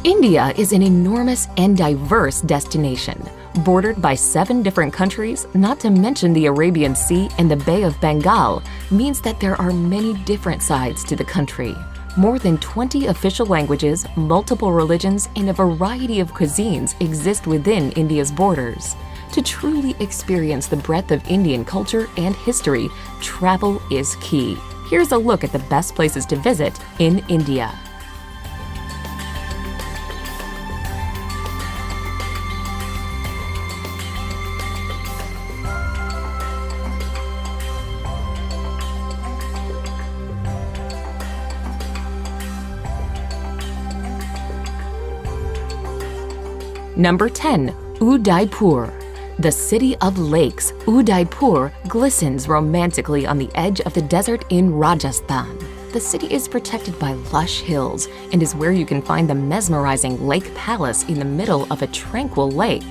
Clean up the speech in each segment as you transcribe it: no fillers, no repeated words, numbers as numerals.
India is an enormous and diverse destination, bordered by 7 different countries, not to mention the Arabian Sea and the Bay of Bengal, means that there are many different sides to the country. More than 20 official languages, multiple religions, and a variety of cuisines exist within India's borders. To truly experience the breadth of Indian culture and history, travel is key. Here's a look at the best places to visit in India. Number 10. Udaipur. The city of lakes, Udaipur glistens romantically on the edge of the desert in Rajasthan. The city is protected by lush hills and is where you can find the mesmerizing Lake Palace in the middle of a tranquil lake.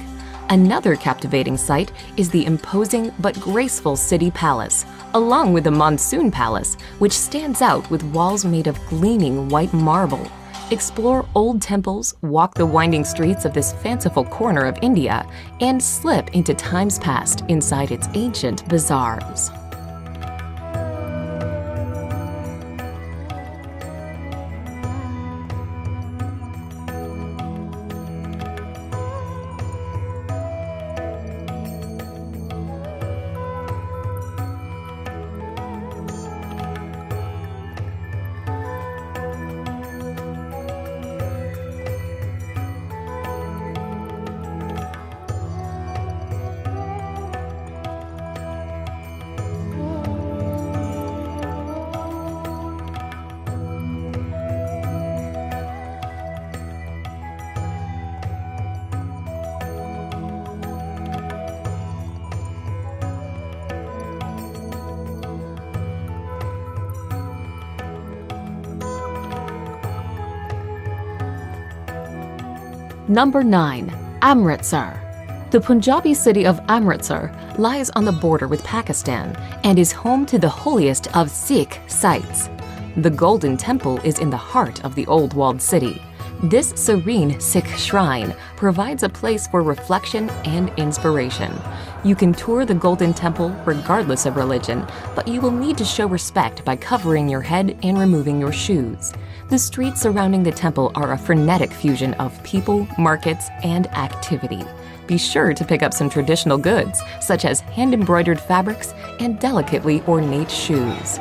Another captivating sight is the imposing but graceful city palace, along with the Monsoon Palace, which stands out with walls made of gleaming white marble. Explore old temples, walk the winding streets of this fanciful corner of India, and slip into times past inside its ancient bazaars. Number 9. Amritsar. The Punjabi city of Amritsar lies on the border with Pakistan and is home to the holiest of Sikh sites. The Golden Temple is in the heart of the old walled city. This serene Sikh shrine provides a place for reflection and inspiration. You can tour the Golden Temple regardless of religion, but you will need to show respect by covering your head and removing your shoes. The streets surrounding the temple are a frenetic fusion of people, markets, and activity. Be sure to pick up some traditional goods, such as hand-embroidered fabrics and delicately ornate shoes.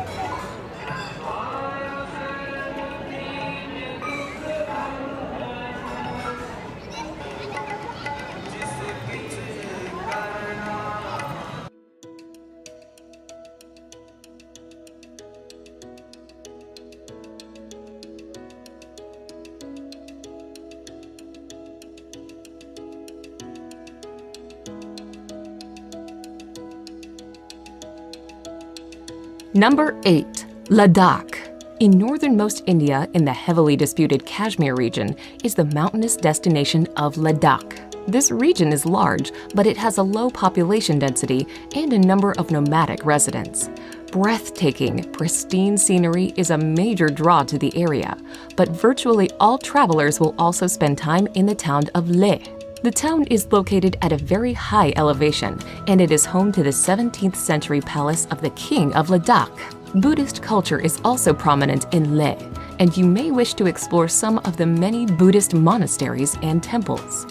Number 8. Ladakh. In northernmost India, in the heavily disputed Kashmir region, is the mountainous destination of Ladakh. This region is large, but it has a low population density and a number of nomadic residents. Breathtaking, pristine scenery is a major draw to the area, but virtually all travelers will also spend time in the town of Leh. The town is located at a very high elevation, and it is home to the 17th century palace of the King of Ladakh. Buddhist culture is also prominent in Leh, and you may wish to explore some of the many Buddhist monasteries and temples.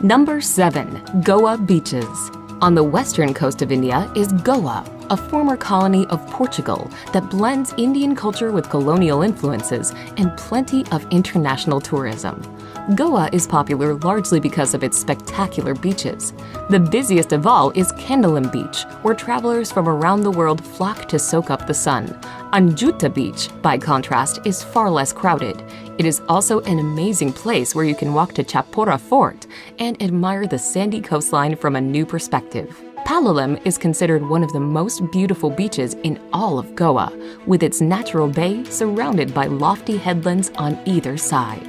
Number 7. Goa beaches. On the western coast of India is Goa, a former colony of Portugal that blends Indian culture with colonial influences and plenty of international tourism. Goa is popular largely because of its spectacular beaches. The busiest of all is Candolim Beach, where travelers from around the world flock to soak up the sun. Anjuta Beach, by contrast, is far less crowded. It is also an amazing place where you can walk to Chapora Fort and admire the sandy coastline from a new perspective. Palolem is considered one of the most beautiful beaches in all of Goa, with its natural bay surrounded by lofty headlands on either side.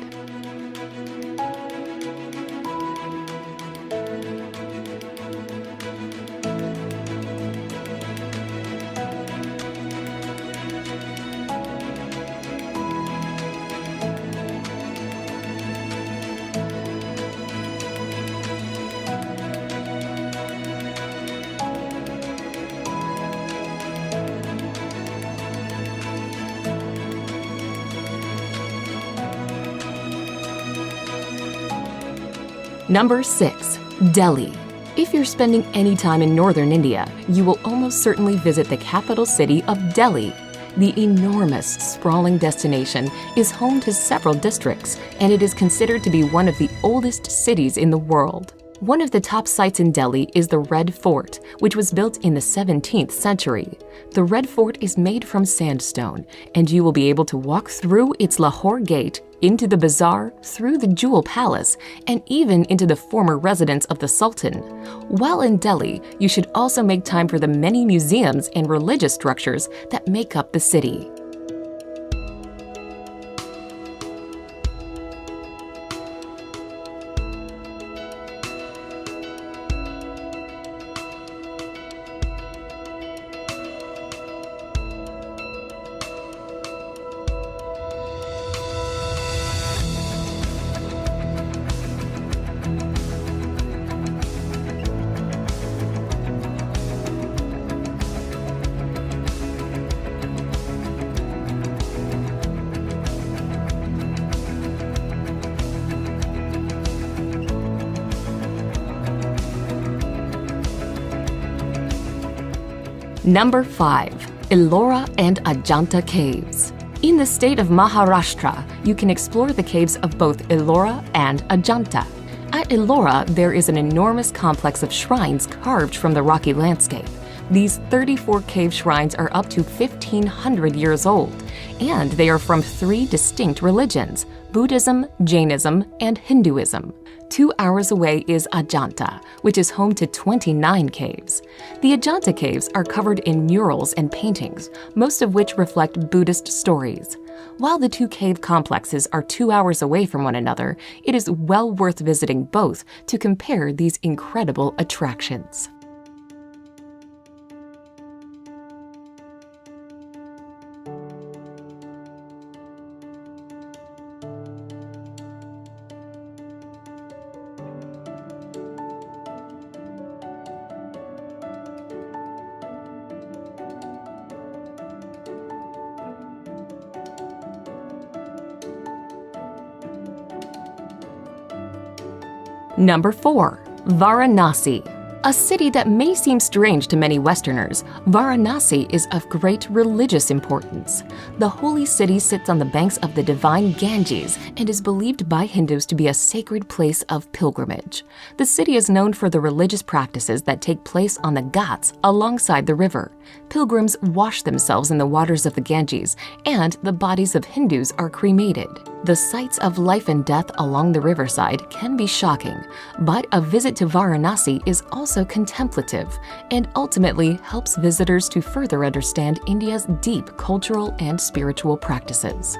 Number 6. Delhi. If you're spending any time in northern India, you will almost certainly visit the capital city of Delhi. The enormous, sprawling destination is home to several districts, and it is considered to be one of the oldest cities in the world. One of the top sites in Delhi is the Red Fort, which was built in the 17th century. The Red Fort is made from sandstone, and you will be able to walk through its Lahore Gate, into the bazaar, through the Jewel Palace, and even into the former residence of the Sultan. While in Delhi, you should also make time for the many museums and religious structures that make up the city. Number 5. Ellora and Ajanta Caves. In the state of Maharashtra, you can explore the caves of both Ellora and Ajanta. At Ellora, there is an enormous complex of shrines carved from the rocky landscape. These 34 cave shrines are up to 1,500 years old, and they are from 3 distinct religions: Buddhism, Jainism, and Hinduism. 2 hours away is Ajanta, which is home to 29 caves. The Ajanta caves are covered in murals and paintings, most of which reflect Buddhist stories. While the 2 cave complexes are 2 hours away from one another, it is well worth visiting both to compare these incredible attractions. Number 4. Varanasi. A city that may seem strange to many Westerners, Varanasi is of great religious importance. The holy city sits on the banks of the divine Ganges and is believed by Hindus to be a sacred place of pilgrimage. The city is known for the religious practices that take place on the Ghats alongside the river. Pilgrims wash themselves in the waters of the Ganges, and the bodies of Hindus are cremated. The sights of life and death along the riverside can be shocking, but a visit to Varanasi is also contemplative and ultimately helps visitors to further understand India's deep cultural and spiritual practices.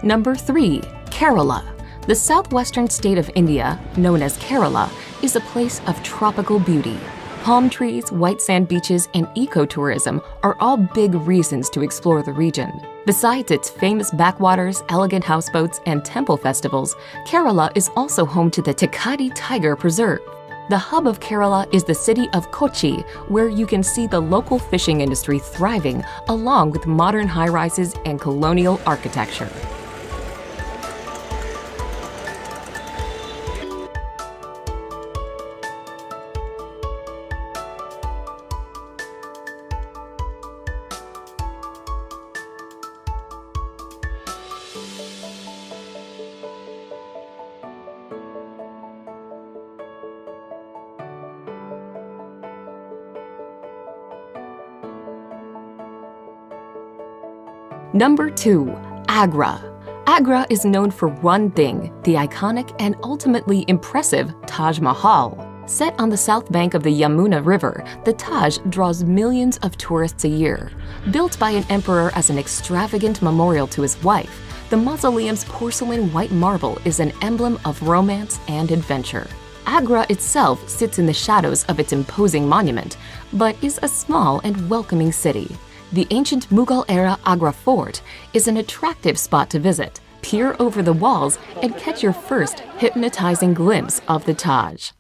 Number 3. Kerala. The southwestern state of India, known as Kerala, is a place of tropical beauty. Palm trees, white sand beaches, and ecotourism are all big reasons to explore the region. Besides its famous backwaters, elegant houseboats, and temple festivals, Kerala is also home to the Tekadi Tiger Preserve. The hub of Kerala is the city of Kochi, where you can see the local fishing industry thriving along with modern high-rises and colonial architecture. Number 2. Agra. Agra is known for one thing, the iconic and ultimately impressive Taj Mahal. Set on the south bank of the Yamuna River, the Taj draws millions of tourists a year. Built by an emperor as an extravagant memorial to his wife, the mausoleum's porcelain white marble is an emblem of romance and adventure. Agra itself sits in the shadows of its imposing monument, but is a small and welcoming city. The ancient Mughal-era Agra Fort is an attractive spot to visit. Peer over the walls and catch your first hypnotizing glimpse of the Taj.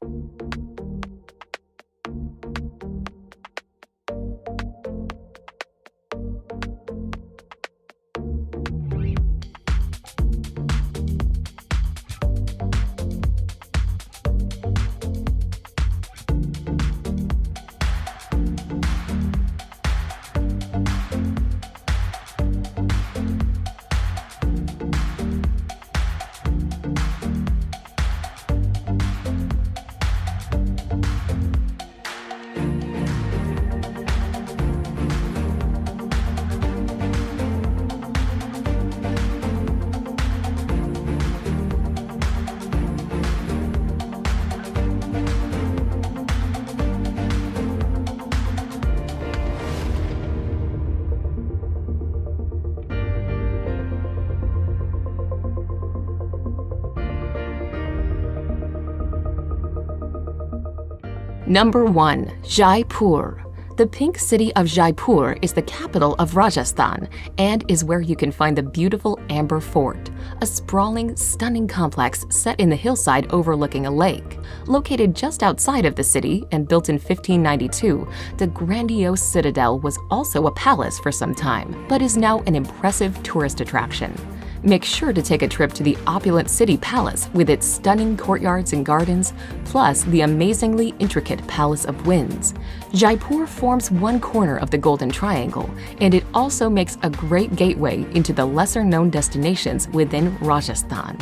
Number 1. Jaipur. The pink city of Jaipur is the capital of Rajasthan and is where you can find the beautiful Amber Fort, a sprawling, stunning complex set in the hillside overlooking a lake. Located just outside of the city and built in 1592, the grandiose citadel was also a palace for some time, but is now an impressive tourist attraction. Make sure to take a trip to the opulent city palace with its stunning courtyards and gardens, plus the amazingly intricate Palace of Winds. Jaipur forms one corner of the Golden Triangle, and it also makes a great gateway into the lesser-known destinations within Rajasthan.